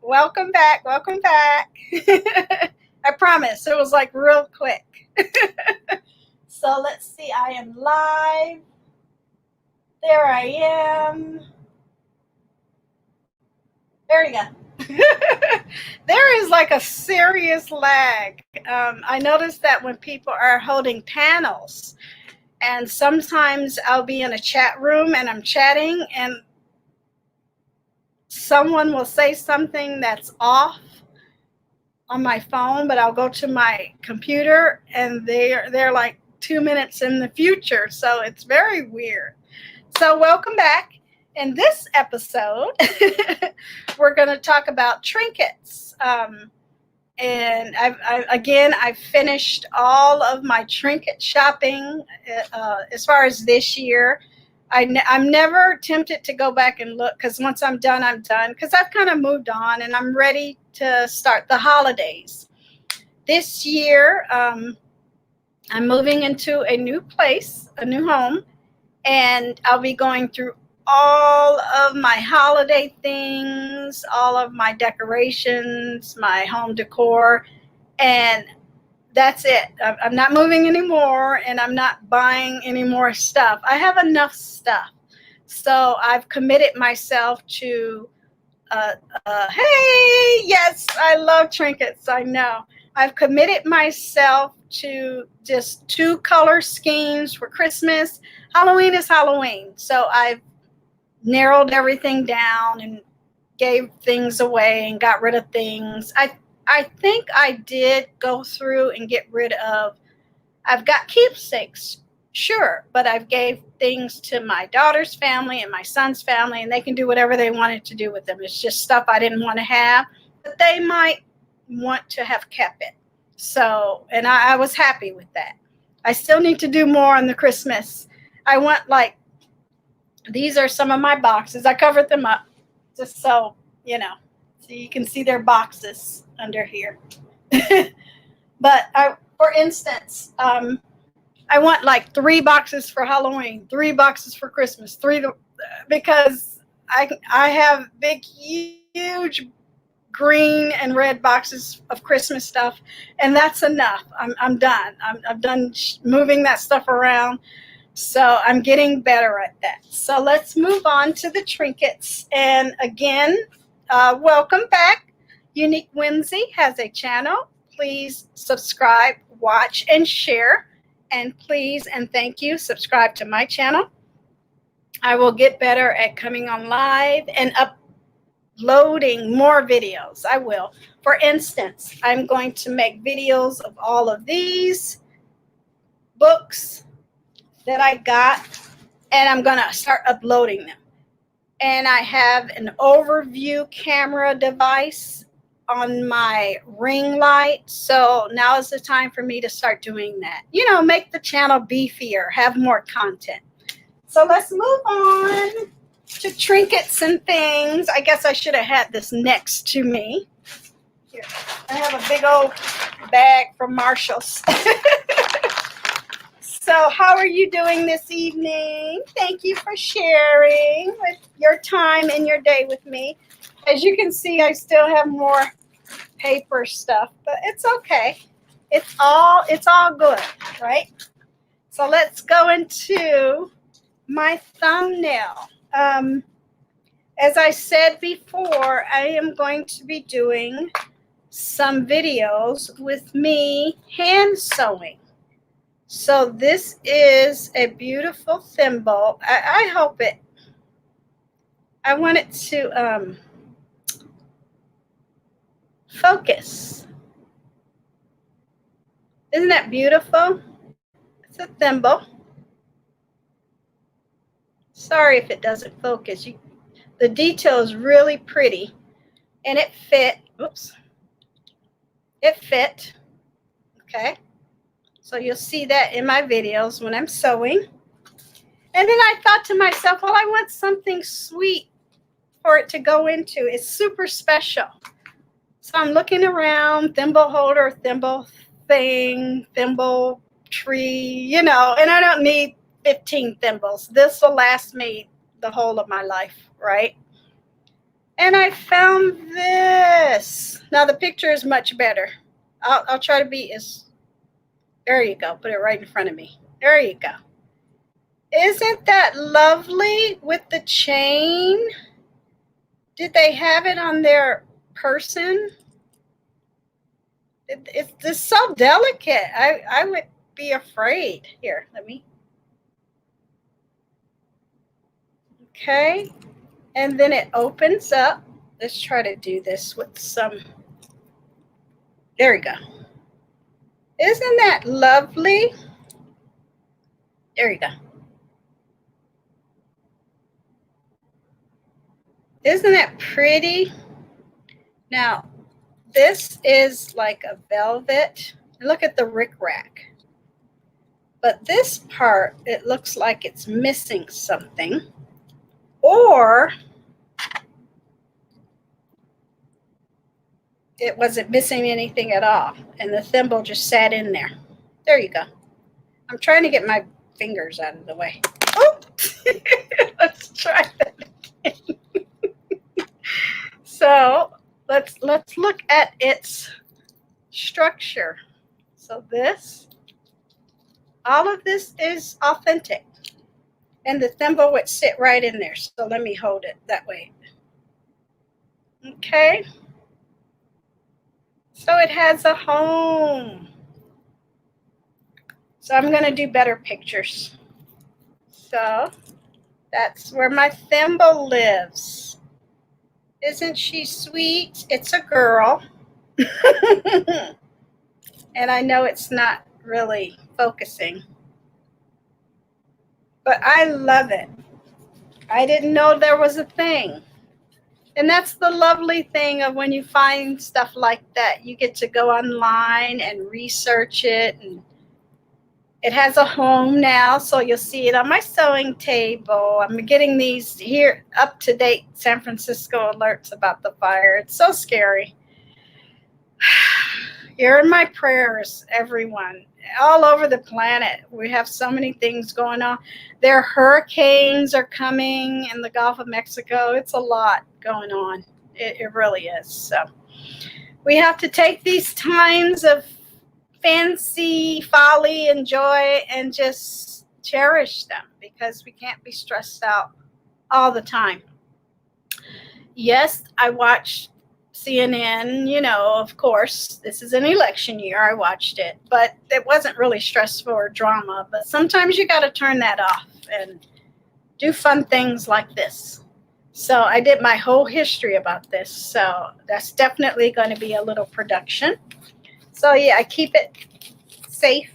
Welcome back. Welcome back. I promise it was like real quick. So let's see. I am live. There I am. There you go. There is like a serious lag. I noticed that when people are holding panels, and sometimes I'll be in a chat room and I'm chatting and someone will say something that's off on my phone, but I'll go to my computer and they're like 2 minutes in the future. So it's very weird. So welcome back. In this episode, we're going to talk about trinkets. And I've finished all of my trinket shopping as far as this year. I'm never tempted to go back and look, because once I'm done, I'm done, because I've kind of moved on and I'm ready to start the holidays. This year, I'm moving into a new place, a new home, and I'll be going through all of my holiday things, all of my decorations, my home decor, and that's it. I'm not moving anymore, and I'm not buying any more stuff. I have enough stuff. So I've committed myself to, hey, yes, I love trinkets. I know. I've committed myself to just 2 color schemes for Christmas. Halloween is Halloween. So I've narrowed everything down and gave things away and got rid of things. I think I did go through and get rid of, I've got keepsakes, sure, but I've gave things to my daughter's family and my son's family, and they can do whatever they wanted to do with them. It's just stuff I didn't want to have, but they might want to have kept it. So, and I was happy with that. I still need to do more on the Christmas. I want, like, these are some of my boxes. I covered them up just so, you know, so you can see their boxes under here. But for instance, I want like 3 boxes for Halloween, 3 boxes for Christmas, because I have big, huge green and red boxes of Christmas stuff, and that's enough. I'm done. I'm done moving that stuff around. So I'm getting better at that. So let's move on to the trinkets. And again, welcome back. Unique Whimsy has a channel. Please subscribe, watch, and share. And please and thank you, subscribe to my channel. I will get better at coming on live and uploading more videos. I will. For instance, I'm going to make videos of all of these books that I got, and I'm going to start uploading them. And I have an overview camera device on my ring light. So now is the time for me to start doing that. You know, make the channel beefier, have more content. So let's move on to trinkets and things. I guess I should have had this next to me. Here, I have a big old bag from Marshall's. So how are you doing this evening? Thank you for sharing with your time and your day with me. As you can see, I still have more paper stuff, but it's okay. It's all good, right? So let's go into my thumbnail. As I said before, I am going to be doing some videos with me hand sewing. So this is a beautiful thimble. I hope I want it to focus. Isn't that beautiful? It's a thimble. Sorry if it doesn't focus. The detail is really pretty, and it fit. Oops. It fit. Okay. So you'll see that in my videos when I'm sewing. And then I thought to myself, well, I want something sweet for it to go into. It's super special. So I'm looking around, thimble holder, thimble thing, thimble tree, you know, and I don't need 15 thimbles. This will last me the whole of my life, right? And I found this. Now the picture is much better. I'll try to be as, there you go, put it right in front of me. There you go. Isn't that lovely with the chain? Did they have it on their person? It's so delicate. I would be afraid. Here, let me. Okay. And then it opens up. Let's try to do this with some. There we go. Isn't that lovely? There you go. Isn't that pretty? Now, this is like a velvet. Look at the rickrack. But this part, it looks like it's missing something. Or it wasn't missing anything at all. And the thimble just sat in there. There you go. I'm trying to get my fingers out of the way. Oh, let's try that again. So let's look at its structure. So this, all of this is authentic. And the thimble would sit right in there. So let me hold it that way. Okay. So it has a home. So I'm going to do better pictures. So that's where my thimble lives. Isn't she sweet? It's a girl. And I know it's not really focusing. But I love it. I didn't know there was a thing. And that's the lovely thing of when you find stuff like that. You get to go online and research it. And it has a home now, so you'll see it on my sewing table. I'm getting these here up-to-date San Francisco alerts about the fire. It's so scary. You're in my prayers, everyone. All over the planet, we have so many things going on. There are hurricanes are coming in the Gulf of Mexico. It's a lot going on. It really is. So we have to take these times of fancy, folly, and joy and just cherish them because we can't be stressed out all the time. Yes, I watched CNN, you know, of course, this is an election year. I watched it, but it wasn't really stressful or drama. But sometimes you got to turn that off and do fun things like this. So I did my whole history about this. So that's definitely going to be a little production. So yeah, I keep it safe.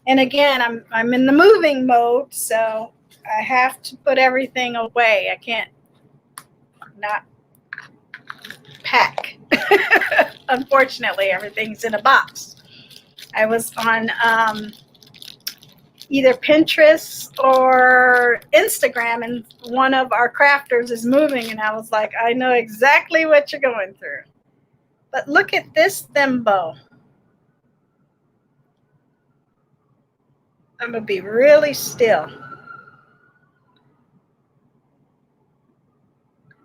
And again, I'm in the moving mode, so I have to put everything away. I can't not pack. Unfortunately, everything's in a box. I was on either Pinterest or Instagram, and one of our crafters is moving, and I was like, I know exactly what you're going through. But look at this thimble. I'm going to be really still.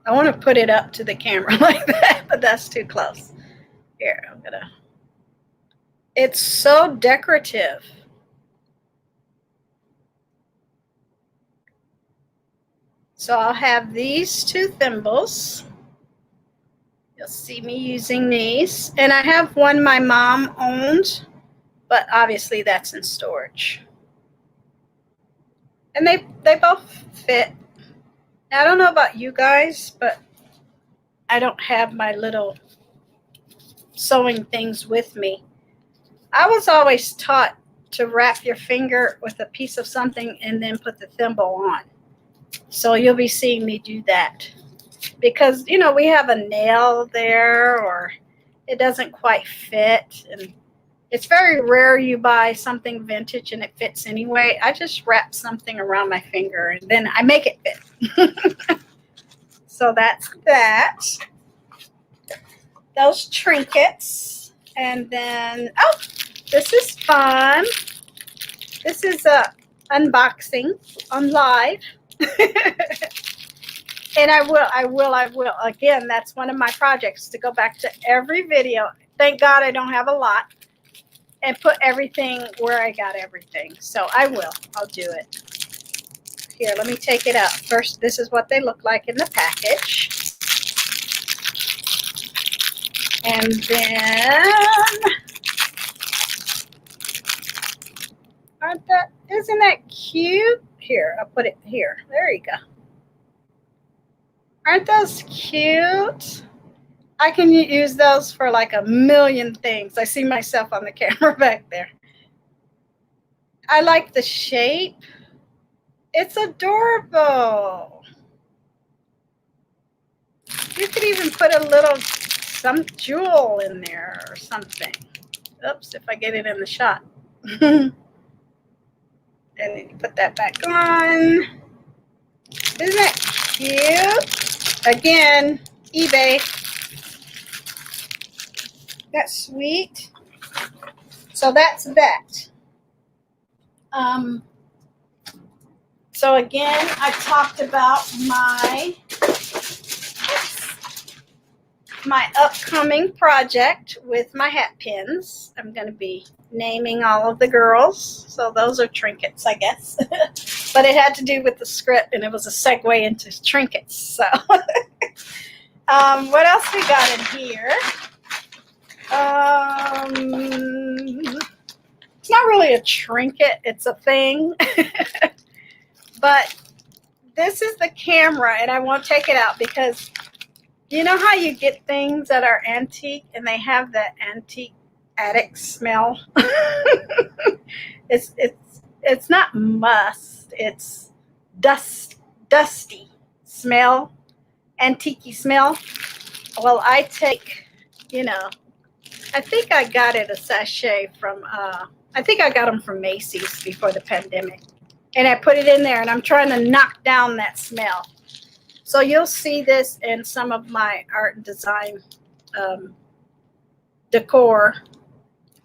I want to put it up to the camera like that, but that's too close. Here, I'm going to. It's so decorative. So I'll have these 2 thimbles. You'll see me using these. And I have one my mom owned, but obviously that's in storage. And they both fit. Now, I don't know about you guys, but I don't have my little sewing things with me. I was always taught to wrap your finger with a piece of something and then put the thimble on. So you'll be seeing me do that. Because, you know, we have a nail there or it doesn't quite fit. And it's very rare you buy something vintage and it fits anyway. I just wrap something around my finger and then I make it fit. So that's that. Those trinkets. And then, oh, this is fun. This is a unboxing on live. And I will. Again, that's one of my projects, to go back to every video. Thank God I don't have a lot. And put everything where I got everything. So I will. I'll do it. Here, let me take it out. First, this is what they look like in the package. And then, isn't that cute? Here, I'll put it here. There you go. Aren't those cute? I can use those for like a million things. I see myself on the camera back there. I like the shape. It's adorable. You could even put a little, some jewel in there or something. Oops, if I get it in the shot. And then you put that back on. Isn't that cute? Again, eBay. That's sweet. So that's that. So again, I talked about my upcoming project with my hat pins. I'm going to be naming all of the girls. So those are trinkets, I guess. But it had to do with the script, and it was a segue into trinkets. So what else we got in here? It's not really a trinket. It's a thing. But this is the camera, and I won't take it out because you know how you get things that are antique and they have that antique attic smell? It's not must, it's dusty smell, antique smell. Well, I take, you know, I think I got it a sachet from I think I got them from Macy's before the pandemic. And I put it in there, and I'm trying to knock down that smell. So you'll see this in some of my art and design decor.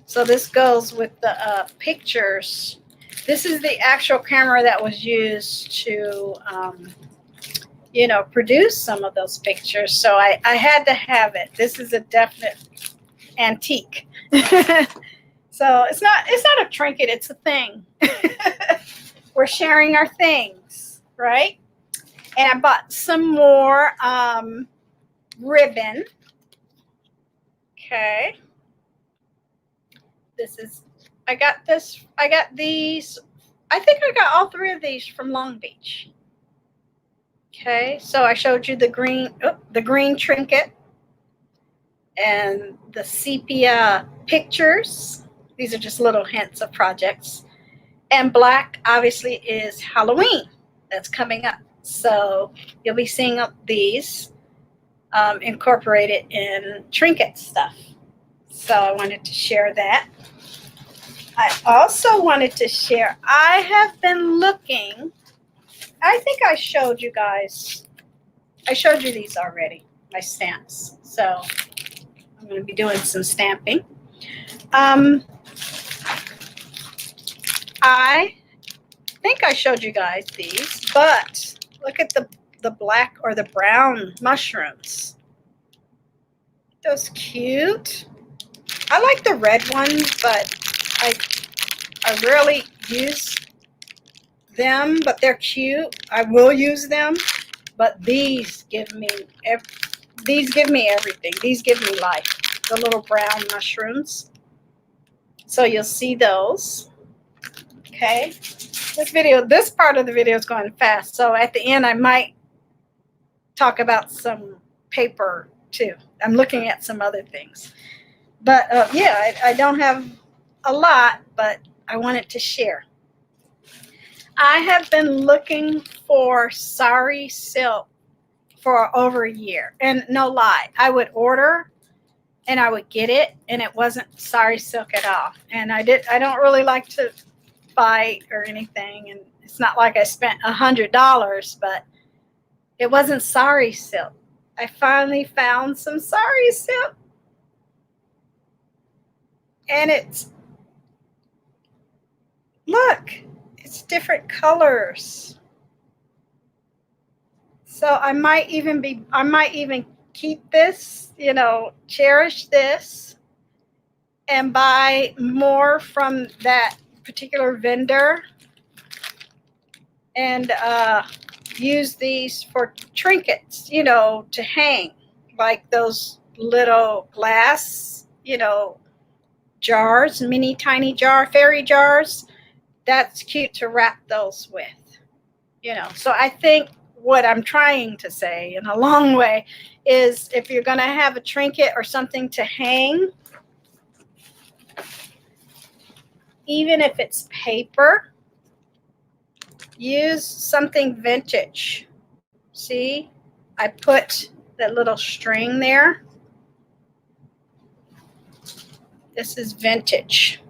So this goes with the pictures. This is the actual camera that was used to, you know, produce some of those pictures. So I had to have it. This is a definite antique. So it's not a trinket. It's a thing. We're sharing our things, right? And I bought some more ribbon. Okay. I got these. I think I got all 3 of these from Long Beach. Okay, so I showed you the green trinket and the sepia pictures. These are just little hints of projects. And black, obviously, is Halloween. That's coming up. So you'll be seeing these incorporated in trinket stuff. So I wanted to share that. I also wanted to share, I have been looking, I think I showed you guys, I showed you these already, my stamps. So I'm going to be doing some stamping. I think I showed you guys these, but look at the black or the brown mushrooms. Those cute. I like the red ones, but I rarely use them, but they're cute. I will use them. But these give me everything. These give me life. The little brown mushrooms. So you'll see those. Okay. This part of the video is going fast. So at the end, I might talk about some paper too. I'm looking at some other things. But yeah, I don't have a lot, but I wanted to share. I have been looking for sari silk for over a year. And no lie, I would order and I would get it, and it wasn't sari silk at all. And I don't really like to buy or anything, and it's not like I spent $100, but it wasn't sari silk. I finally found some sari silk, and look, it's different colors. So I might even keep this, cherish this, and buy more from that particular vendor, and use these for trinkets, to hang, like those little glass, jars, mini tiny fairy jars. That's cute to wrap those with, So I think what I'm trying to say in a long way is, if you're going to have a trinket or something to hang, even if it's paper, use something vintage. See, I put that little string there. This is vintage.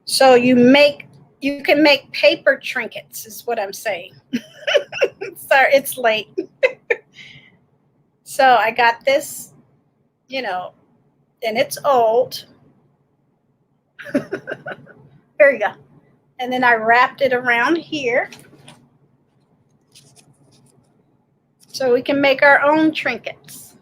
So you can make paper trinkets, is what I'm saying. Sorry, it's late. So I got this, and it's old. There you go. And then I wrapped it around here, so we can make our own trinkets,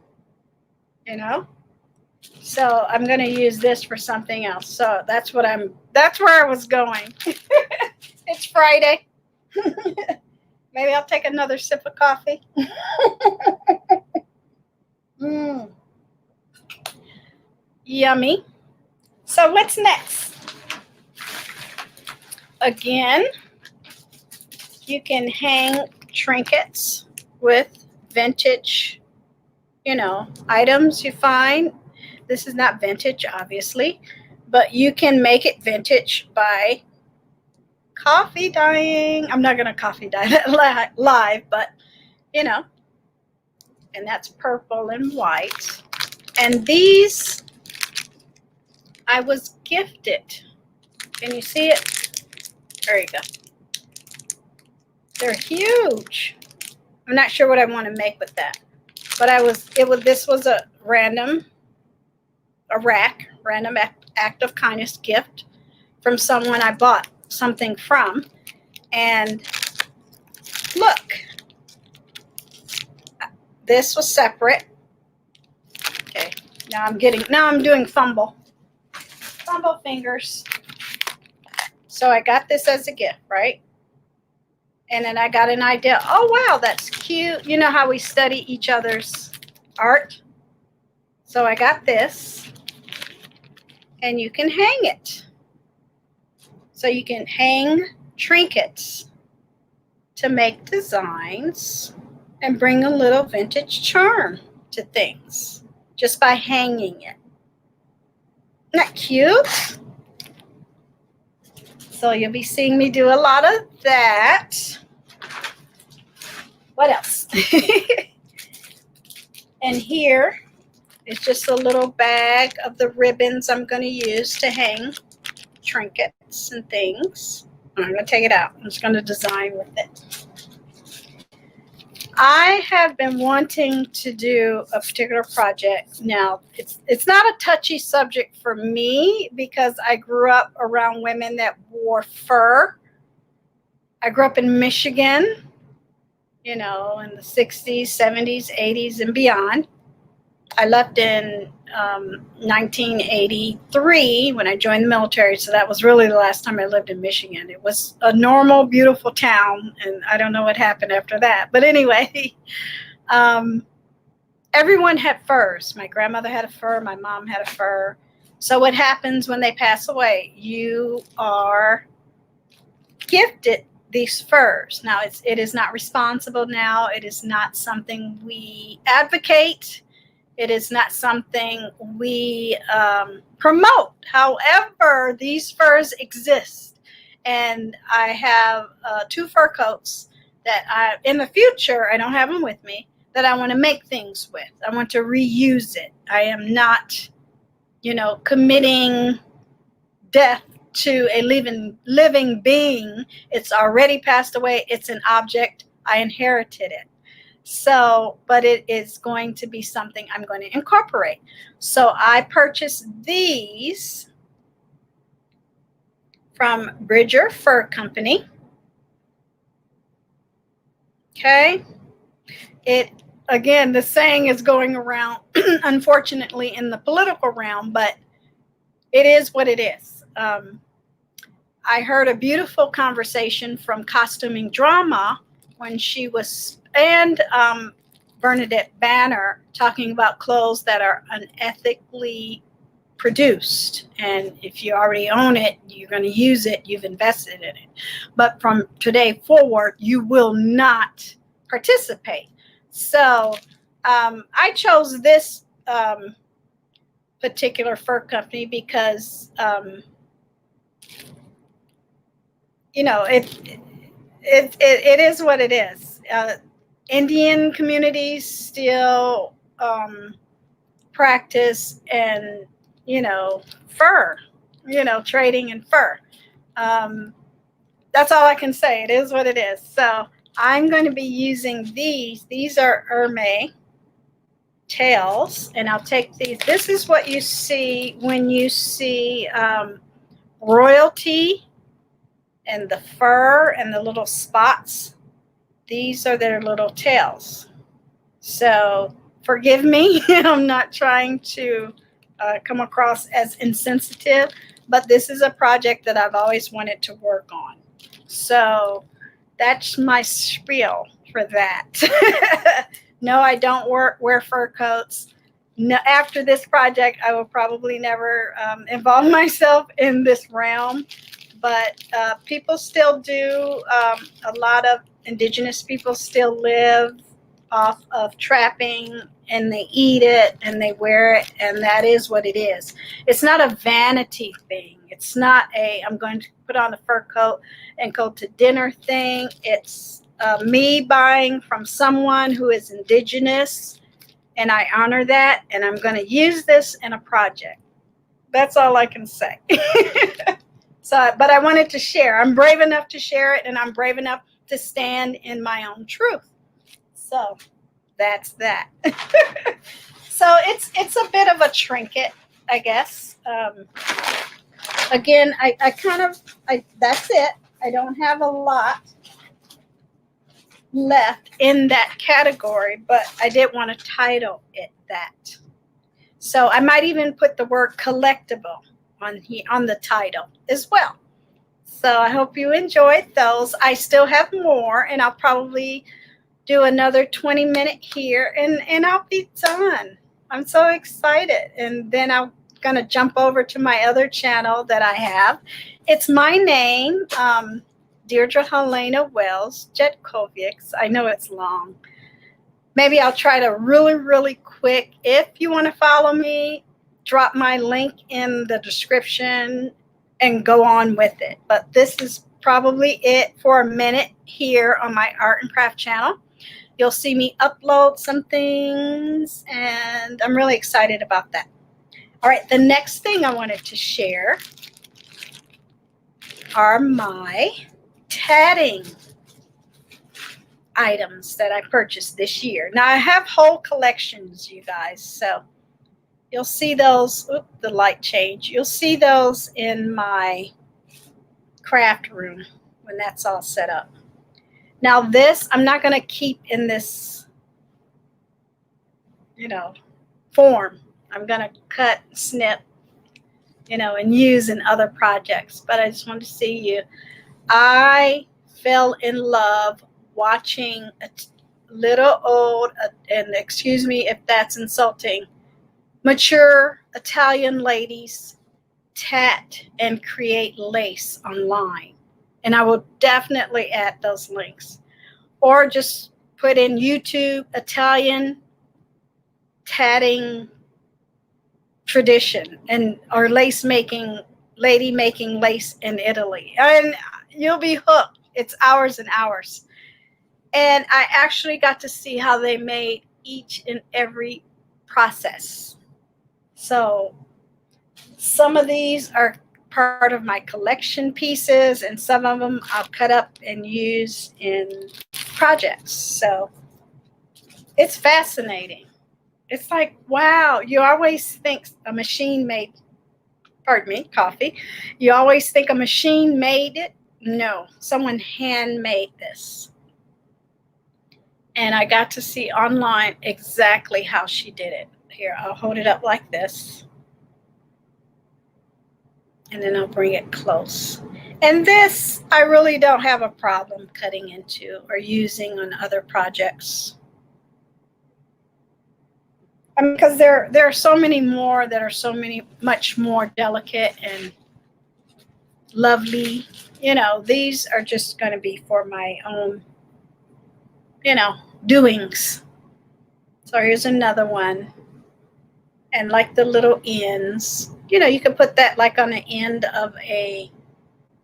So I'm going to use this for something else. So that's where I was going. It's Friday. Maybe I'll take another sip of coffee. Yummy. So what's next? Again, you can hang trinkets with vintage, items you find. This is not vintage, obviously, but you can make it vintage by coffee dyeing. I'm not going to coffee dye that live, but, and that's purple and white. And these I was gifted. Can you see it? There you go. They're huge. I'm not sure what I want to make with that, but this was a random act of kindness gift from someone I bought something from. And look, this was separate. Okay, now I'm doing fumble fingers. So I got this as a gift, right? And then I got an idea. Oh, wow, that's cute. You know how we study each other's art? So I got this, and you can hang it. So you can hang trinkets to make designs and bring a little vintage charm to things just by hanging it. Isn't that cute? So you'll be seeing me do a lot of that. What else? And here is just a little bag of the ribbons I'm going to use to hang trinkets and things. I'm going to take it out. I'm just going to design with it. I have been wanting to do a particular project. Now, it's not a touchy subject for me because I grew up around women that wore fur. I grew up in Michigan, in the 60s, 70s, 80s, and beyond. I left in 1983 when I joined the military, so that was really the last time I lived in Michigan. It was a normal, beautiful town, and I don't know what happened after that. But anyway, everyone had furs. My grandmother had a fur. My mom had a fur. So what happens when they pass away? You are gifted these furs. Now, it is not responsible now. It is not something we advocate. It is not something we promote. However, these furs exist. And I have 2 fur coats that in the future, I don't have them with me, that I want to make things with. I want to reuse it. I am not, committing death to a living being. It's already passed away. It's an object. I inherited it. So, but it is going to be something I'm going to incorporate. So I purchased these from Bridger Fur Company. Okay. Again, the saying is going around, unfortunately, in the political realm, but it is what it is. I heard a beautiful conversation from Costuming Drama when she was, and Bernadette Banner, talking about clothes that are unethically produced. And if you already own it, you're going to use it, you've invested in it. But from today forward, you will not participate. So I chose this particular fur company because it is what it is. Indian communities still practice and fur, trading in fur. That's all I can say. It is what it is. So I'm going to be using these. These are Hermé tails, and I'll take these. This is what you see when you see royalty and the fur and the little spots. These are their little tails. So forgive me. I'm not trying to come across as insensitive, but this is a project that I've always wanted to work on. So that's my spiel for that. No, I don't wear fur coats. No, after this project, I will probably never involve myself in this realm. But people still do. A lot of indigenous people still live off of trapping, and they eat it and they wear it, and that is what it is. It's not a vanity thing. It's not I'm going to put on a fur coat and go to dinner thing. It's me buying from someone who is indigenous, and I honor that, and I'm going to use this in a project. That's all I can say. So, but I wanted to share. I'm brave enough to share it, and I'm brave enough to stand in my own truth. So that's that. So it's a bit of a trinket, I guess. Again, I that's it. I don't have a lot left in that category, but I did want to title it that. So I might even put the word collectible on the title as well. So I hope you enjoyed those. I still have more, and I'll probably do another 20-minute here, and I'll be done. I'm so excited. And then I'm going to jump over to my other channel that I have. It's my name, Deirdre Helena Wells Jetkovics. I know it's long. Maybe I'll try to really, really quick. If you want to follow me, drop my link in the description and go on with it. But this is probably it for a minute here on my art and craft channel. You'll see me upload some things, and I'm really excited about that. All right, the next thing I wanted to share are my tatting items that I purchased this year. Now, I have whole collections, you guys, so you'll see those. Oops, the light changed. You'll see those in my craft room when that's all set up. Now, this I'm not going to keep in this, form. I'm going to cut, snip, and use in other projects. But I just want to see you. I fell in love watching a little old, and excuse me if that's insulting, mature Italian ladies tat and create lace online. And I will definitely add those links. Or just put in YouTube Italian tatting tradition or lace making, lady making lace in Italy. And you'll be hooked. It's hours and hours. And I actually got to see how they made each and every process. So some of these are part of my collection pieces, and some of them I'll cut up and use in projects. So it's fascinating. It's like, wow, you always think a machine made, pardon me, coffee. You always think a machine made it. No, someone handmade this. And I got to see online exactly how she did it. Here, I'll hold it up like this. And then I'll bring it close. And this, I really don't have a problem cutting into or using on other projects. I mean, because there are so many more that are much more delicate and lovely. These are just going to be for my own, doings. So here's another one. And like the little ends, you can put that like on the end of a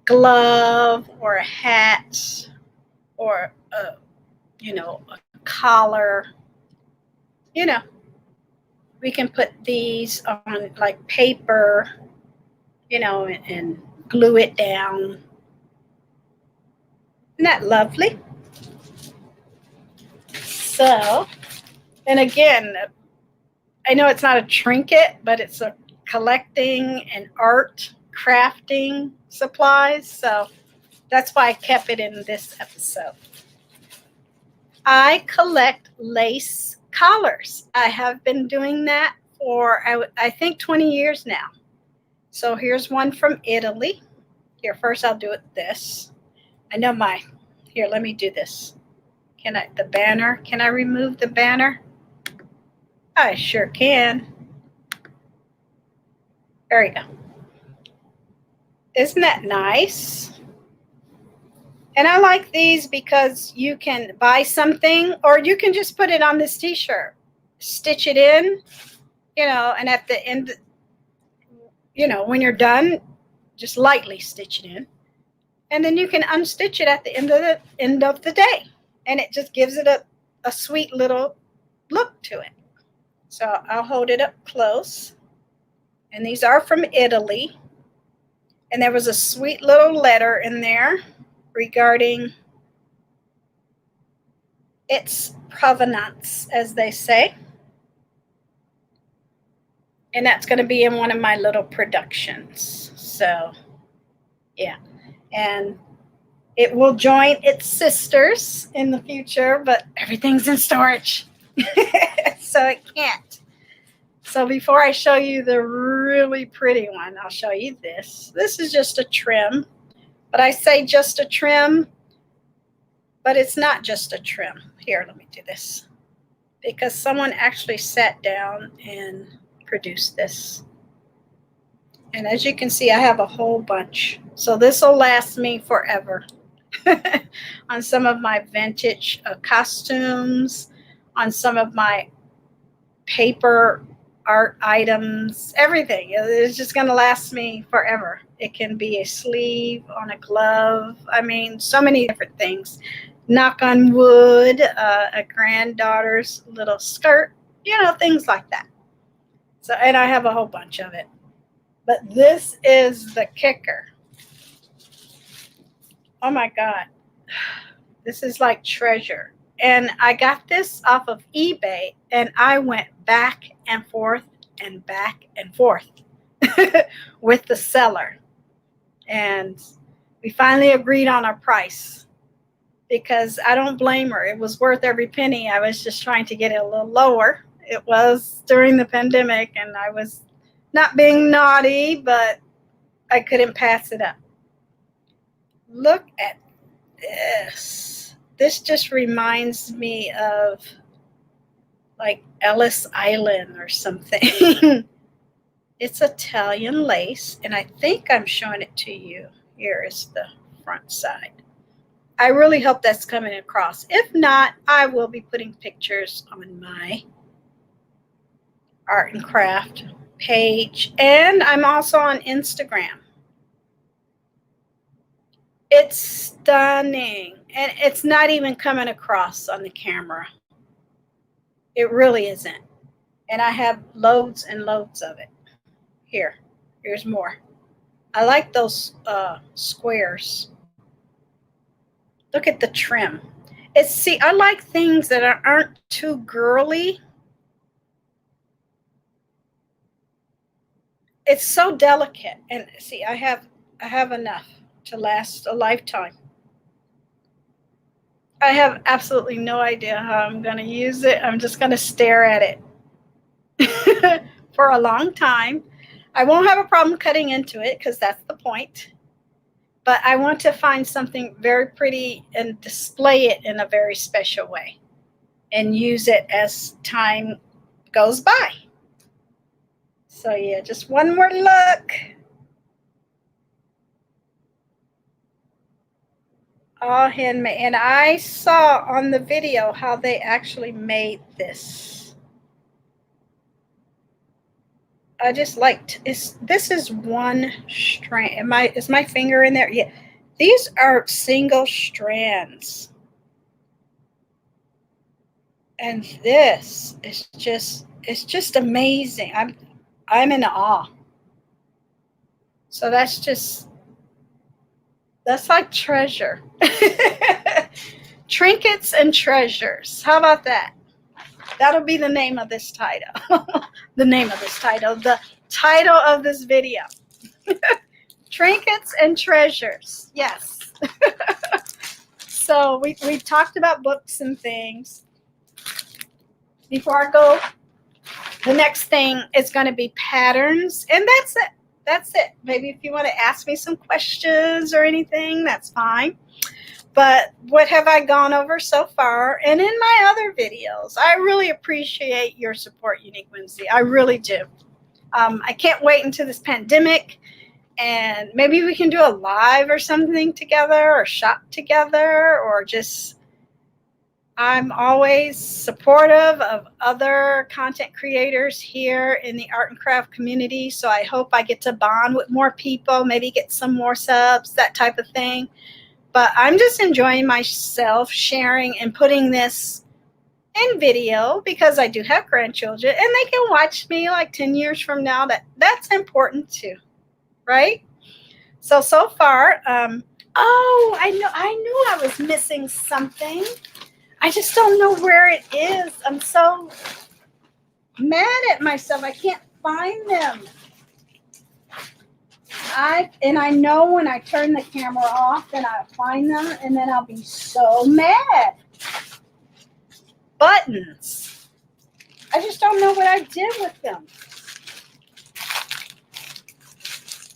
glove or a hat or a collar. We can put these on like paper, and glue it down. Isn't that lovely? So, and again, I know it's not a trinket, but it's a collecting and art crafting supplies. So that's why I kept it in this episode. I collect lace collars. I have been doing that for, I think, 20 years now. So here's one from Italy. Here, first I'll do it this. I know here, let me do this. The banner, can I remove the banner? I sure can. There we go. Isn't that nice? And I like these because you can buy something or you can just put it on this t-shirt, stitch it in, and at the end, when you're done, just lightly stitch it in. And then you can unstitch it at the end of the day. And it just gives it a sweet little look to it. So I'll hold it up close. And these are from Italy. And there was a sweet little letter in there regarding its provenance, as they say. And that's going to be in one of my little productions. So, yeah. And it will join its sisters in the future, but everything's in storage. So it can't. So before I show you the really pretty one, I'll show you this. This is just a trim. But I say just a trim, but it's not just a trim. Here, let me do this. Because someone actually sat down and produced this. And as you can see, I have a whole bunch. So this will last me forever. On some of my vintage costumes, on some of my paper art items, everything. It's just going to last me forever. It can be a sleeve on a glove. I mean, so many different things. Knock on wood, a granddaughter's little skirt, things like that. So, and I have a whole bunch of it. But this is the kicker. Oh my God. This is like treasure. And I got this off of eBay and I went back and forth and back and forth with the seller. And we finally agreed on our price because I don't blame her. It was worth every penny. I was just trying to get it a little lower. It was during the pandemic, and I was not being naughty, but I couldn't pass it up. Look at this. This just reminds me of like Ellis Island or something. It's Italian lace, and I think I'm showing it to you. Here is the front side. I really hope that's coming across. If not, I will be putting pictures on my art and craft page, and I'm also on Instagram. It's stunning, and it's not even coming across on the camera. It really isn't. And I have loads and loads of it. Here's more. I like those squares. Look at the trim. See, I like things that aren't too girly. It's so delicate. And see, I have enough to last a lifetime. I have absolutely no idea how I'm going to use it. I'm just going to stare at it for a long time. I won't have a problem cutting into it because that's the point. But I want to find something very pretty and display it in a very special way and use it as time goes by. So yeah, just one more look. All handmade. And I saw on the video how they actually made this. I just liked this is one strand. Is my finger in there? Yeah. These are single strands. And this is just amazing. I'm in awe. So that's like treasure. Trinkets and treasures. How about that? That'll be the name of this title. The name of this title. The title of this video. Trinkets and treasures. Yes. So we talked about books and things. Before I go, the next thing is going to be patterns. And that's it. That's it. Maybe if you want to ask me some questions or anything, that's fine. But what have I gone over so far? And in my other videos, I really appreciate your support, Unique Wednesday. I really do. I can't wait until this pandemic, and maybe we can do a live or something together, or shop together, or just, I'm always supportive of other content creators here in the art and craft community. So I hope I get to bond with more people, maybe get some more subs, that type of thing. But I'm just enjoying myself sharing and putting this in video because I do have grandchildren and they can watch me like 10 years from now. That's important too, right? So far, oh, I knew I was missing something. I just don't know where it is. I'm so mad at myself. I can't find them. I know when I turn the camera off, then I'll find them, and then I'll be so mad. Buttons. I just don't know what I did with them.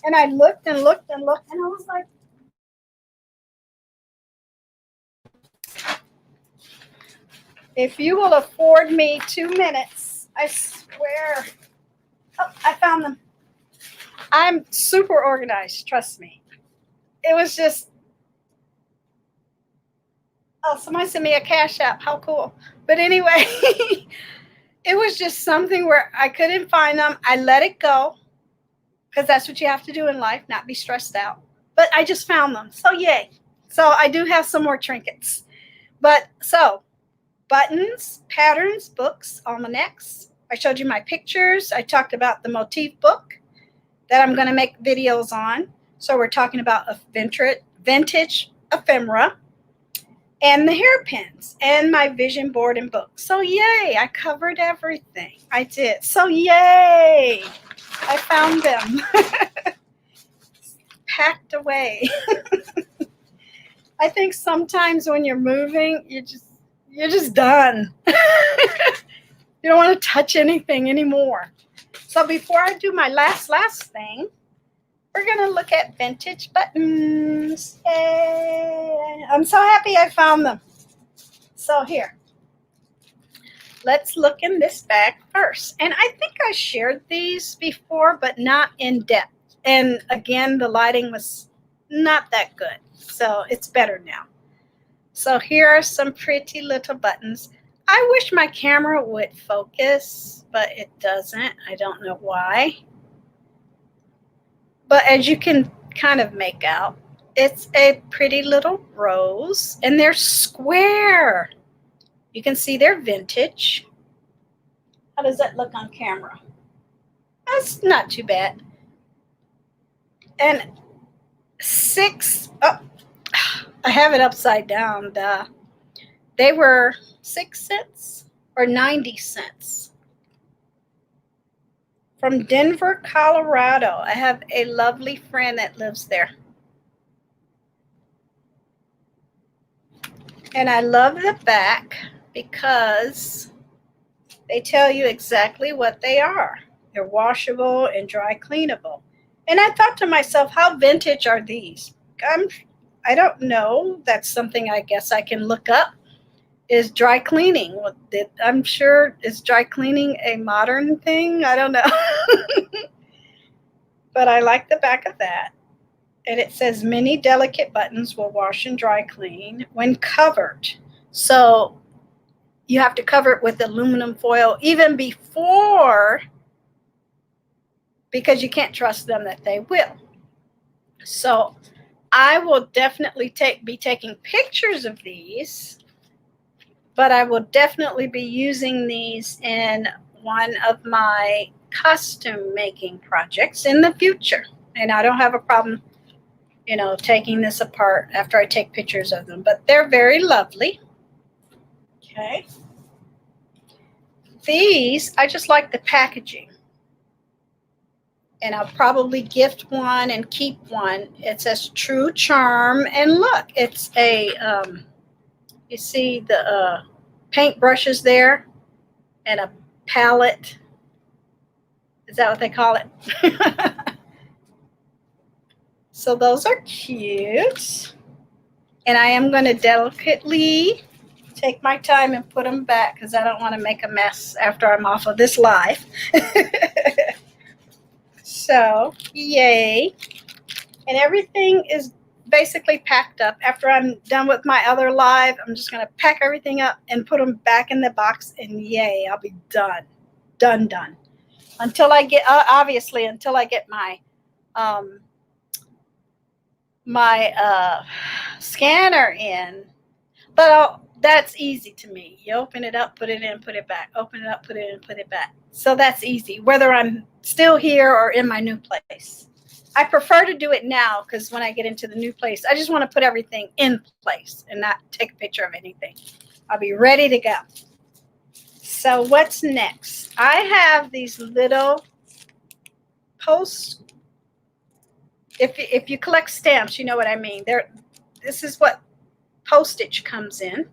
And I looked and looked and looked, and I was like, if you will afford me 2 minutes, I swear. Oh, I found them. I'm super organized, trust me. It was just, oh, somebody sent me a Cash App. How cool. But anyway, it was just something where I couldn't find them. I let it go because that's what you have to do in life, not be stressed out. But I just found them. So yay. So I do have some more trinkets. But so buttons, patterns, books, almanacs. I showed you my pictures. I talked about the motif book that I'm going to make videos on. So we're talking about a vintage ephemera and the hairpins and my vision board and book. So yay, I covered everything. I did. So yay, I found them. Packed away. I think sometimes when you're moving, you're just done. You don't want to touch anything anymore. So before I do my last thing, we're going to look at vintage buttons. Yay. I'm so happy I found them. So here, let's look in this bag first. And I think I shared these before, but not in depth. And again, the lighting was not that good. So it's better now. So here are some pretty little buttons. I wish my camera would focus, but it doesn't. I don't know why. But as you can kind of make out, it's a pretty little rose, and they're square. You can see they're vintage. How does that look on camera? That's not too bad. And I have it upside down. They were 6 cents or 90 cents. From Denver, Colorado. I have a lovely friend that lives there. And I love the back because they tell you exactly what they are. They're washable and dry cleanable. And I thought to myself, how vintage are these? I don't know. That's something I guess I can look up. Is dry cleaning. I'm sure, is dry cleaning a modern thing? I don't know. But I like the back of that. And it says many delicate buttons will wash and dry clean when covered. So you have to cover it with aluminum foil even before, because you can't trust them that they will. So I will definitely be taking pictures of these, but I will definitely be using these in one of my costume making projects in the future. And I don't have a problem, taking this apart after I take pictures of them, but they're very lovely. Okay. These, I just like the packaging. And I'll probably gift one and keep one. It says True Charm. And look, it's a, you see the paint brushes there and a palette. Is that what they call it? So those are cute. And I am going to delicately take my time and put them back because I don't want to make a mess after I'm off of this live. So, yay. And everything is basically packed up. After I'm done with my other live, I'm just going to pack everything up and put them back in the box, and yay, I'll be done. Done. Until I get, obviously, until I get my scanner in. But that's easy to me. You open it up, put it in, put it back. Open it up, put it in, put it back. So that's easy, whether I'm still here or in my new place. I prefer to do it now because when I get into the new place, I just want to put everything in place and not take a picture of anything. I'll be ready to go. So what's next? I have these little posts. If you collect stamps, you know what I mean. This is what postage comes in.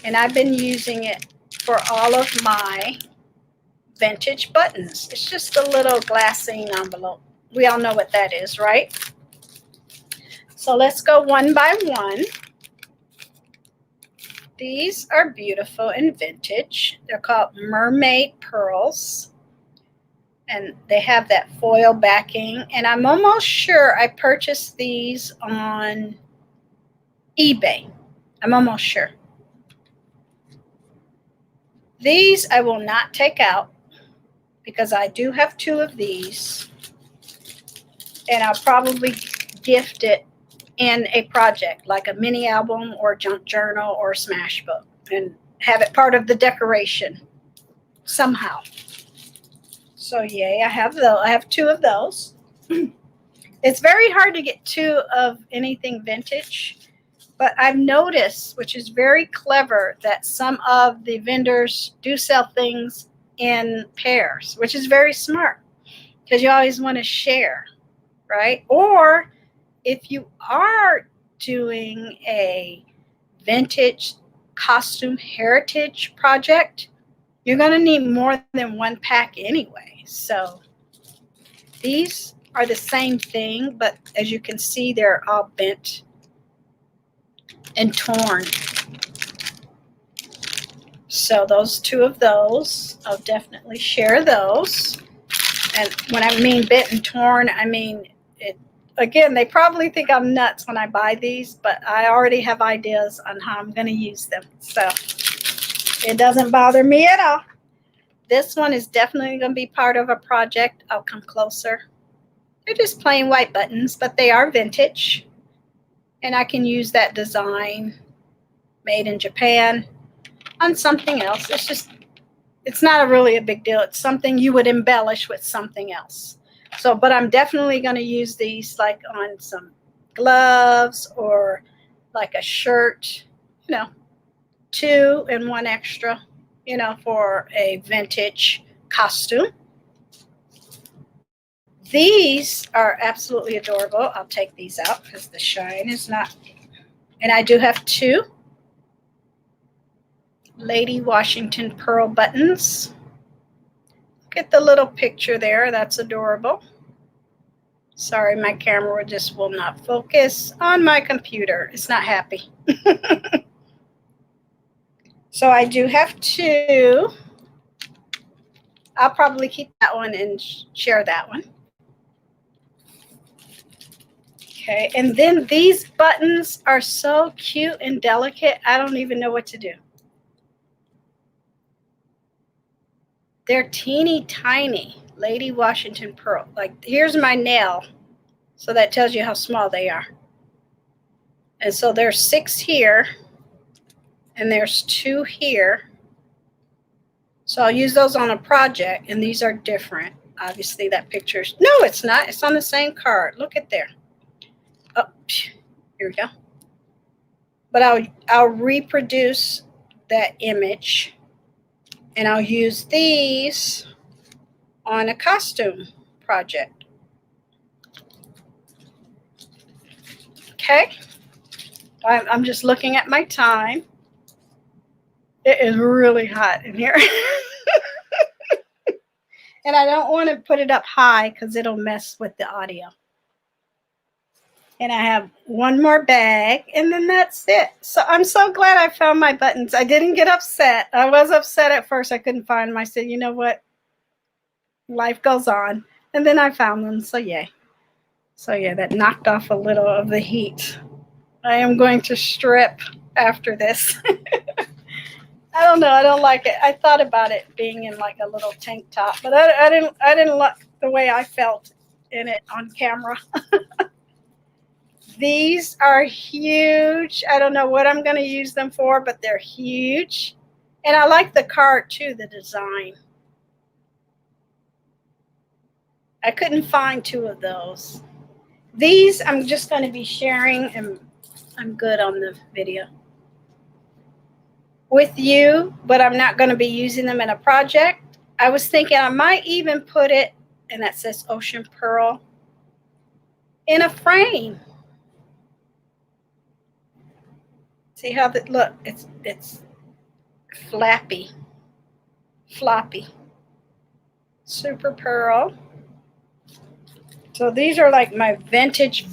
And I've been using it for all of my vintage buttons. It's just a little glassine envelope. We all know what that is, right? So let's go one by one. These are beautiful and vintage. They're called mermaid pearls. And they have that foil backing. And I'm almost sure I purchased these on eBay. I'm almost sure. These I will not take out because I do have 2 of these. And I'll probably gift it in a project like a mini album or junk journal or smash book and have it part of the decoration somehow. So yay, I have 2 of those. It's very hard to get 2 of anything vintage. But I've noticed, which is very clever, that some of the vendors do sell things in pairs, which is very smart because you always want to share, right? Or if you are doing a vintage costume heritage project, you're going to need more than one pack anyway. So these are the same thing, but as you can see, they're all bent and torn. So those two of those, I'll definitely share those. And when I mean bent and torn, I mean it. Again, they probably think I'm nuts when I buy these, but I already have ideas on how I'm going to use them. So it doesn't bother me at all. This one is definitely going to be part of a project. I'll come closer. They're just plain white buttons, but they are vintage. And I can use that design made in Japan on something else. It's not really a big deal. It's something you would embellish with something else. So, but I'm definitely going to use these like on some gloves or like a shirt, 2 and 1 extra, for a vintage costume. These are absolutely adorable. I'll take these out because the shine is not. And I do have 2 Lady Washington pearl buttons. Look at the little picture there. That's adorable. Sorry, my camera just will not focus on my computer. It's not happy. So I do have 2. I'll probably keep that one and share that one. Okay, and then these buttons are so cute and delicate. I don't even know what to do. They're teeny tiny. Lady Washington pearl. Like, here's my nail. So that tells you how small they are. And so there's 6 here. And there's 2 here. So I'll use those on a project. And these are different. Obviously, that picture's... No, it's not. It's on the same card. Look at there. Oh, here we go. But I'll reproduce that image. And I'll use these on a costume project. Okay. I'm just looking at my time. It is really hot in here. And I don't want to put it up high because it'll mess with the audio. And I have 1 more bag, and then that's it. So I'm so glad I found my buttons. I didn't get upset. I was upset at first. I couldn't find them. I said, you know what? Life goes on. And then I found them. So yay. So yeah, that knocked off a little of the heat. I am going to strip after this. I don't know. I don't like it. I thought about it being in like a little tank top, but I didn't like the way I felt in it on camera. These are huge. I don't know what I'm going to use them for, but they're huge. And I like the card too, the design. I couldn't find 2 of those. These I'm just going to be sharing, and I'm good on the video, with you, but I'm not going to be using them in a project. I was thinking I might even put it, and that says Ocean Pearl, in a frame. See how that look? It's flappy, floppy, super pearl. So these are like my vintage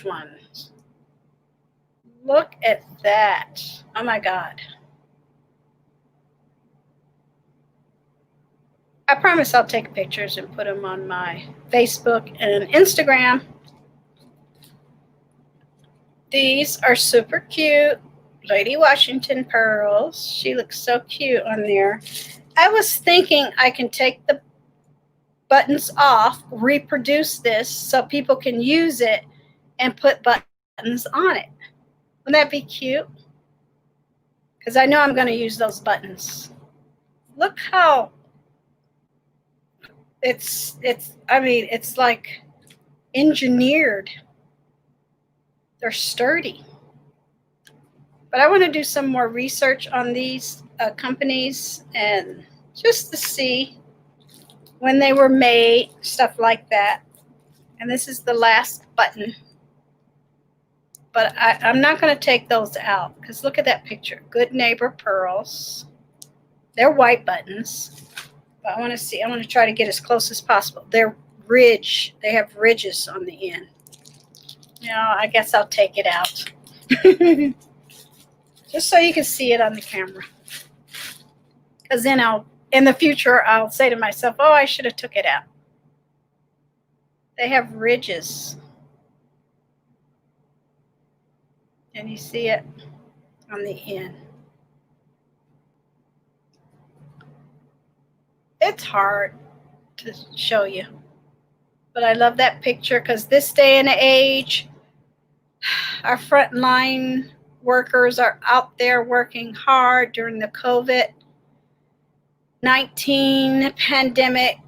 ones. Look at that. Oh my God. I promise I'll take pictures and put them on my Facebook and Instagram. These are super cute. Lady Washington pearls. She looks so cute on there. I was thinking I can take the buttons off, reproduce this so people can use it and put buttons on it. Wouldn't that be cute? Because I know I'm going to use those buttons. Look how it's like engineered. They're sturdy. But I want to do some more research on these companies and just to see when they were made, stuff like that. And this is the last button. But I'm not going to take those out because look at that picture. Good Neighbor pearls. They're white buttons. But I want to see. I want to try to get as close as possible. They're ridge. They have ridges on the end. I guess I'll take it out. Just so you can see it on the camera. Because then in the future, I'll say to myself, oh, I should have took it out. They have ridges. And you see it on the end. It's hard to show you. But I love that picture because this day and age, our frontline workers are out there working hard during the COVID-19 pandemic.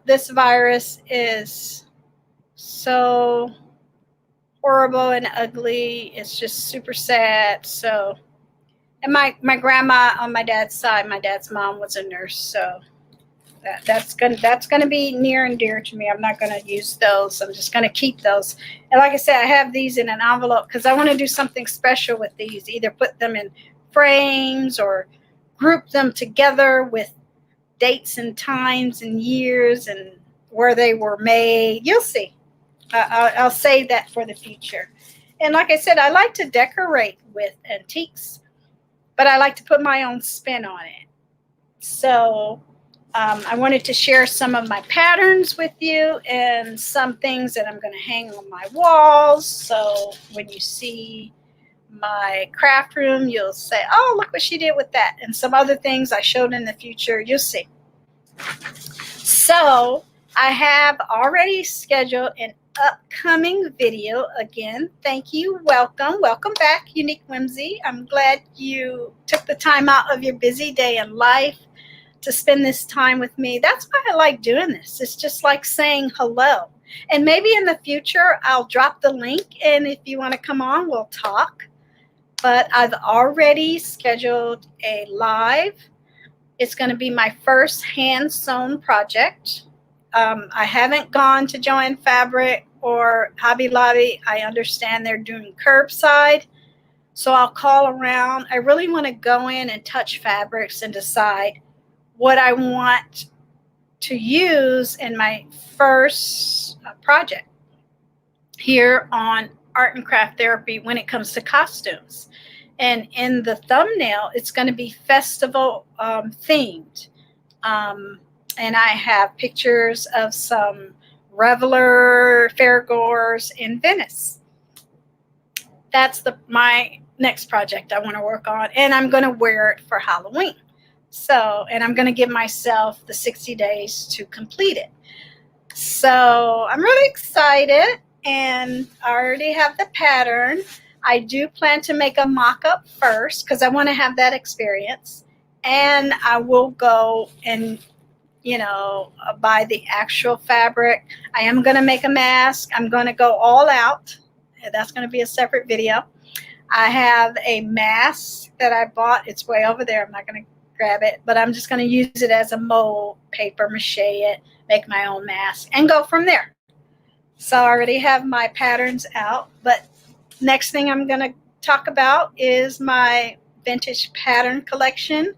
This virus is so horrible and ugly. It's just super sad. So, and my grandma on my dad's side, my dad's mom was a nurse, so that's gonna be near and dear to me. I'm not gonna use those. I'm just gonna keep those. And like I said, I have these in an envelope because I want to do something special with these. Either put them in frames or group them together with dates and times and years and where they were made. You'll see. I'll save that for the future. And like I said, I like to decorate with antiques, but I like to put my own spin on it. So I wanted to share some of my patterns with you and some things that I'm going to hang on my walls. So when you see my craft room, you'll say, oh, look what she did with that. And some other things I showed in the future, you'll see. So I have already scheduled an upcoming video. Again, thank you. Welcome back, Unique Whimsy. I'm glad you took the time out of your busy day in life to spend this time with me. That's why I like doing this. It's just like saying hello. And maybe in the future I'll drop the link, and if you want to come on, we'll talk. But I've already scheduled a live. It's going to be my first hand-sewn project. I haven't gone to Joann Fabric or Hobby Lobby. I understand they're doing curbside. So I'll call around. I really want to go in and touch fabrics and decide what I want to use in my first project here on Art and Craft Therapy when it comes to costumes. And in the thumbnail, it's going to be festival themed. And I have pictures of some reveler fairgoers in Venice. That's my next project I want to work on. And I'm going to wear it for Halloween. So, and I'm going to give myself the 60 days to complete it. So I'm really excited, and I already have the pattern. I do plan to make a mock-up first because I want to have that experience. And I will go and buy the actual fabric. I am going to make a mask. I'm going to go all out. That's going to be a separate video. I have a mask that I bought. It's way over there. I'm not going to grab it, but I'm just going to use it as a mold, paper mache it, make my own mask, and go from there. So I already have my patterns out, but next thing I'm going to talk about is my vintage pattern collection,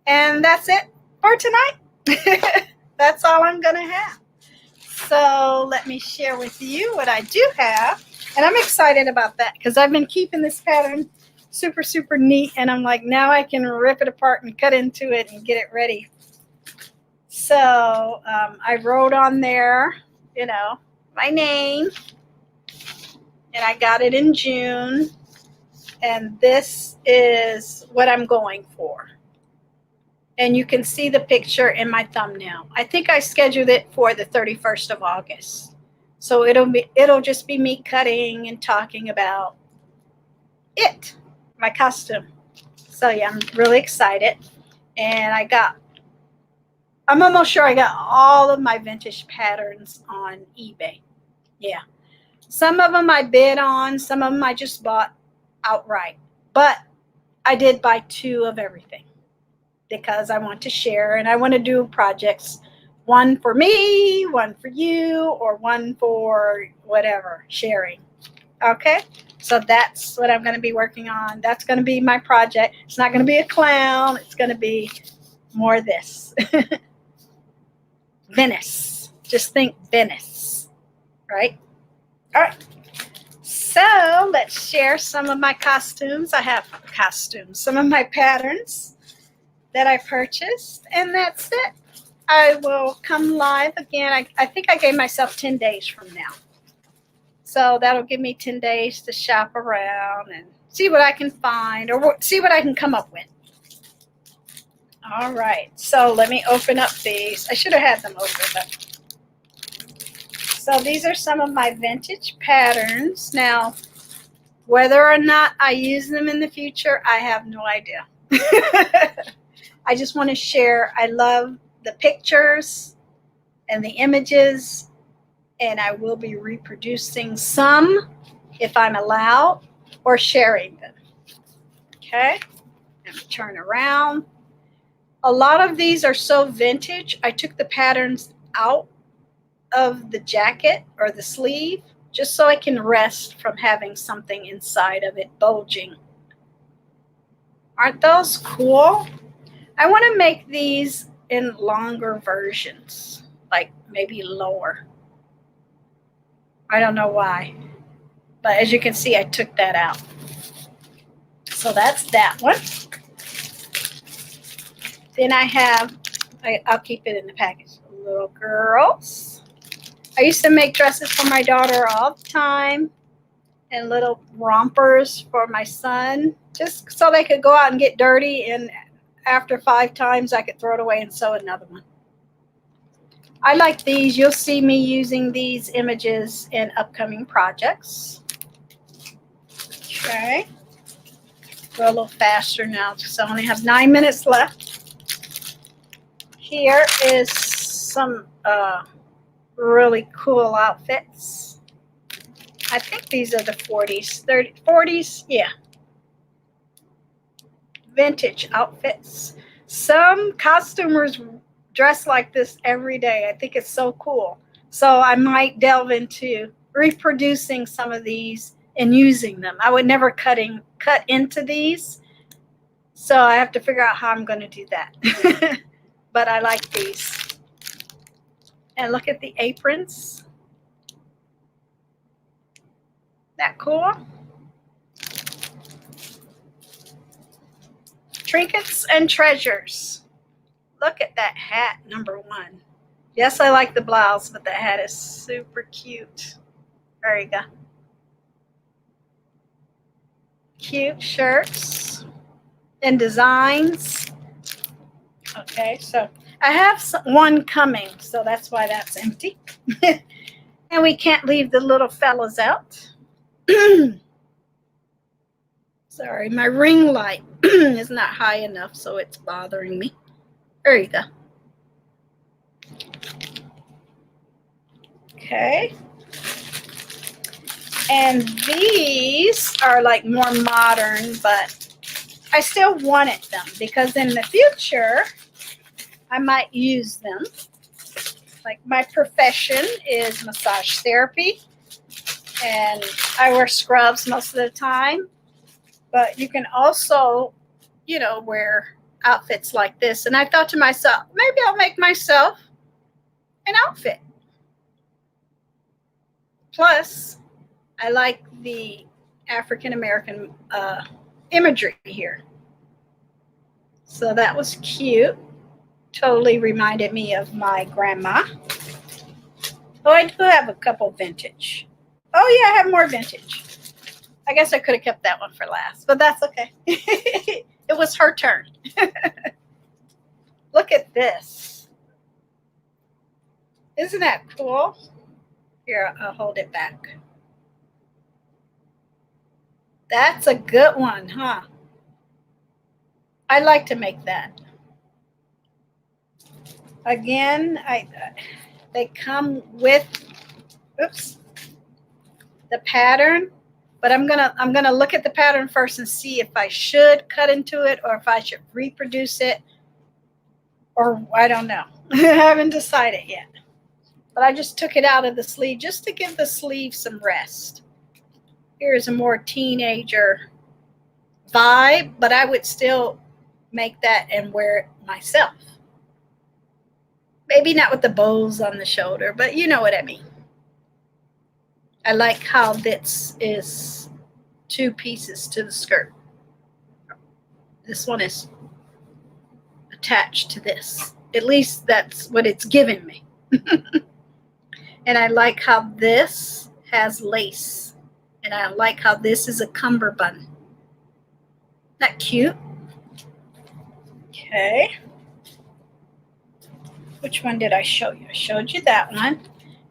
and that's it for tonight. That's all I'm going to have. So let me share with you what I do have. And I'm excited about that because I've been keeping this pattern super, super neat. And I'm like, now I can rip it apart and cut into it and get it ready. So I wrote on there, my name. And I got it in June. And this is what I'm going for. And you can see the picture in my thumbnail. I think I scheduled it for the 31st of August. So it'll just be me cutting and talking about it, my costume. So yeah, I'm really excited. And I'm almost sure I got all of my vintage patterns on eBay. Yeah. Some of them I bid on, some of them I just bought outright. But I did buy 2 of everything, because I want to share and I want to do projects, one for me, one for you, or one for whatever, sharing. Okay? So that's what I'm going to be working on. That's going to be my project. It's not going to be a clown. It's going to be more of this. Venice. Just think Venice, right? All right. So let's share some of my costumes. I have costumes, some of my patterns that I purchased, and that's it. I will come live again. I think I gave myself 10 days from now. So that'll give me 10 days to shop around and see what I can find or see what I can come up with. All right, so let me open up these. I should have had them open, but so these are some of my vintage patterns. Now, whether or not I use them in the future, I have no idea. I just want to share. I love the pictures and the images, and I will be reproducing some if I'm allowed or sharing them. Okay, let me turn around. A lot of these are so vintage. I took the patterns out of the jacket or the sleeve just so I can rest from having something inside of it bulging. Aren't those cool? I want to make these in longer versions, like maybe lower. I don't know why, but as you can see, I took that out. So that's that one. Then I have, I'll keep it in the package, little girls. I used to make dresses for my daughter all the time and little rompers for my son, just so they could go out and get dirty, and after 5 times I could throw it away and sew another one. I like these. You'll see me using these images in upcoming projects. Okay. Go a little faster now because I only have 9 minutes left. Here is some really cool outfits. I think these are the 40s, 40s, yeah. Vintage outfits. Some costumers dress like this every day. I think it's so cool. So I might delve into reproducing some of these and using them. I would never cut into these. So I have to figure out how I'm going to do that. But I like these. And look at the aprons. That cool? Trinkets and treasures. Look at that hat, number 1. Yes, I like the blouse, but the hat is super cute. There you go. Cute shirts and designs. Okay, so I have one coming, so that's why that's empty. And we can't leave the little fellas out. Sorry, my ring light is not high enough, so it's bothering me. There you go. Okay. And these are like more modern, but I still wanted them because in the future, I might use them. Like my profession is massage therapy, and I wear scrubs most of the time. But you can also, you know, wear outfits like this. And I thought to myself, maybe I'll make myself an outfit. Plus, I like the African American imagery here. So that was cute. Totally reminded me of my grandma. Oh, I do have a couple vintage. Oh, yeah, I have more vintage. I guess I could have kept that one for last, but that's okay. It was her turn. Look at this. Isn't that cool? Here, I'll hold it back. That's a good one, huh? I'd like to make that. Again, they come with, oops, the pattern. But I'm gonna look at the pattern first and see if I should cut into it or if I should reproduce it, or I don't know. I haven't decided yet. But I just took it out of the sleeve just to give the sleeve some rest. Here's a more teenager vibe, but I would still make that and wear it myself. Maybe not with the bows on the shoulder, but you know what I mean. I like how this is 2 pieces to the skirt. This one is attached to this. At least that's what it's given me. And I like how this has lace. And I like how this is a cummerbund. Not cute? Okay. Which one did I show you? I showed you that one.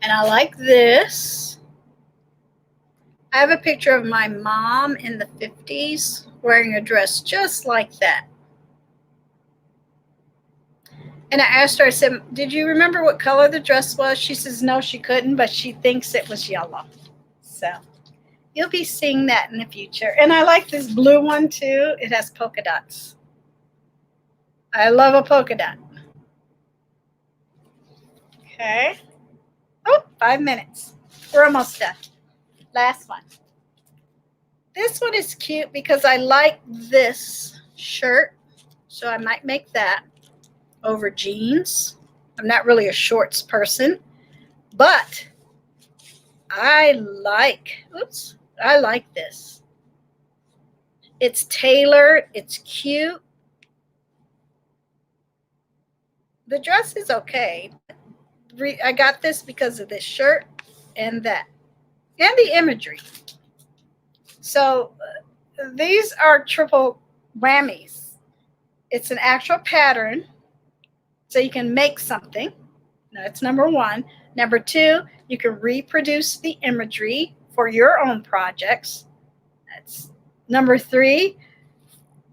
And I like this. I have a picture of my mom in the 50s wearing a dress just like that. And I asked her, I said, did you remember what color the dress was? She says, no, she couldn't, but she thinks it was yellow. So you'll be seeing that in the future. And I like this blue one too. It has polka dots. I love a polka dot. Okay. Oh, 5 minutes. We're almost done. Last one. This one is cute because I like this shirt. So I might make that over jeans. I'm not really a shorts person, but I like this. It's tailored. It's cute. The dress is okay. I got this because of this shirt and that, and the imagery. So these are triple whammies. It's an actual pattern, so you can make something. That's number 1. Number 2, you can reproduce the imagery for your own projects. That's number 3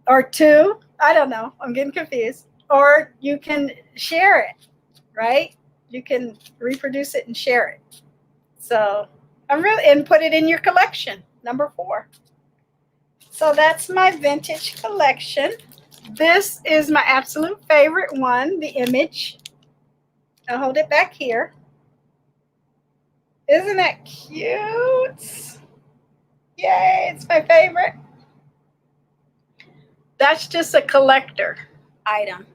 or 2. I don't know. I'm getting confused. Or you can share it, right? You can reproduce it and share it. So and put it in your collection. Number 4. So that's my vintage collection. This is my absolute favorite one, the image. I'll hold it back here. Isn't that cute? Yay, it's my favorite. That's just a collector item.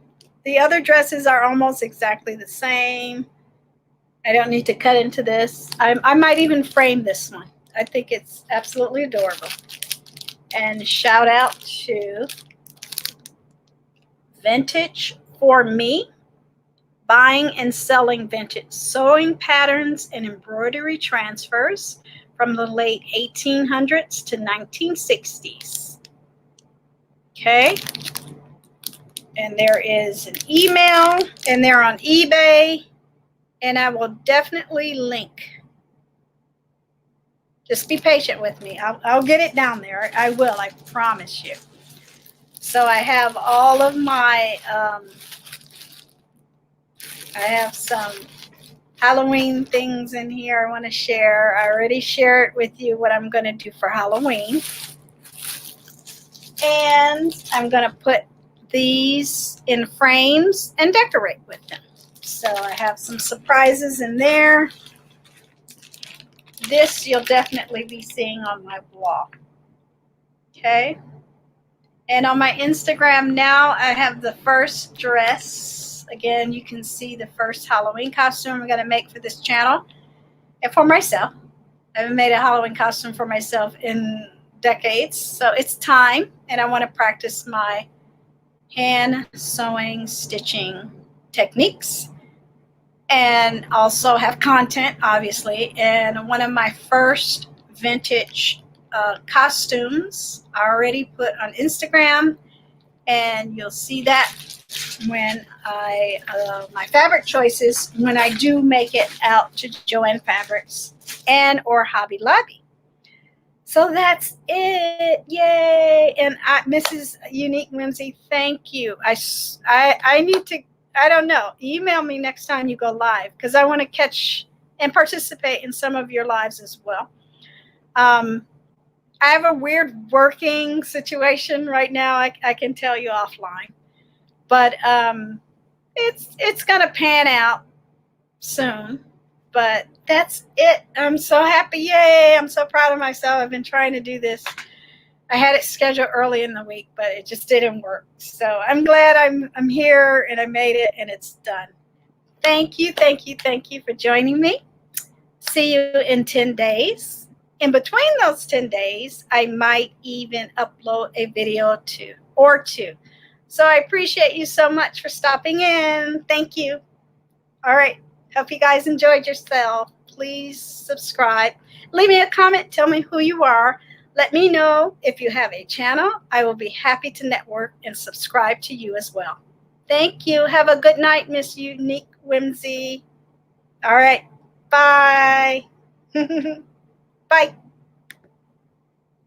The other dresses are almost exactly the same. I don't need to cut into this. I might even frame this one. I think it's absolutely adorable. And shout out to Vintage for Me, buying and selling vintage sewing patterns and embroidery transfers from the late 1800s to 1960s. Okay. And there is an email, and they're on eBay, and I will definitely link. Just be patient with me. I'll get it down there. I will, I promise you. So I have all of my, I have some Halloween things in here I want to share. I already shared with you what I'm going to do for Halloween. And I'm going to put these in frames and decorate with them. So I have some surprises in there. This you'll definitely be seeing on my blog. Okay. And on my Instagram now, I have the first dress. Again, you can see the first Halloween costume I'm going to make for this channel and for myself. I haven't made a Halloween costume for myself in decades, so it's time, and I want to practice my hand sewing, stitching techniques, and also have content, obviously. And one of my first vintage costumes I already put on Instagram, and you'll see that when I my fabric choices when I do make it out to Joann Fabrics and or Hobby Lobby. So that's it. Yay. And Mrs. Unique Whimsy, thank you. I need to, I don't know, email me next time you go live, because I want to catch and participate in some of your lives as well. I have a weird working situation right now. I can tell you offline, but it's going to pan out soon. But that's it. I'm so happy. Yay. I'm so proud of myself. I've been trying to do this. I had it scheduled early in the week, but it just didn't work. So I'm glad I'm here and I made it and it's done. Thank you, thank you, thank you for joining me. See you in 10 days. In between those 10 days, I might even upload a video or two. So I appreciate you so much for stopping in. Thank you. All right. Hope you guys enjoyed yourself. Please subscribe. Leave me a comment. Tell me who you are. Let me know if you have a channel. I will be happy to network and subscribe to you as well. Thank you. Have a good night, Miss Unique Whimsy. All right. Bye. Bye.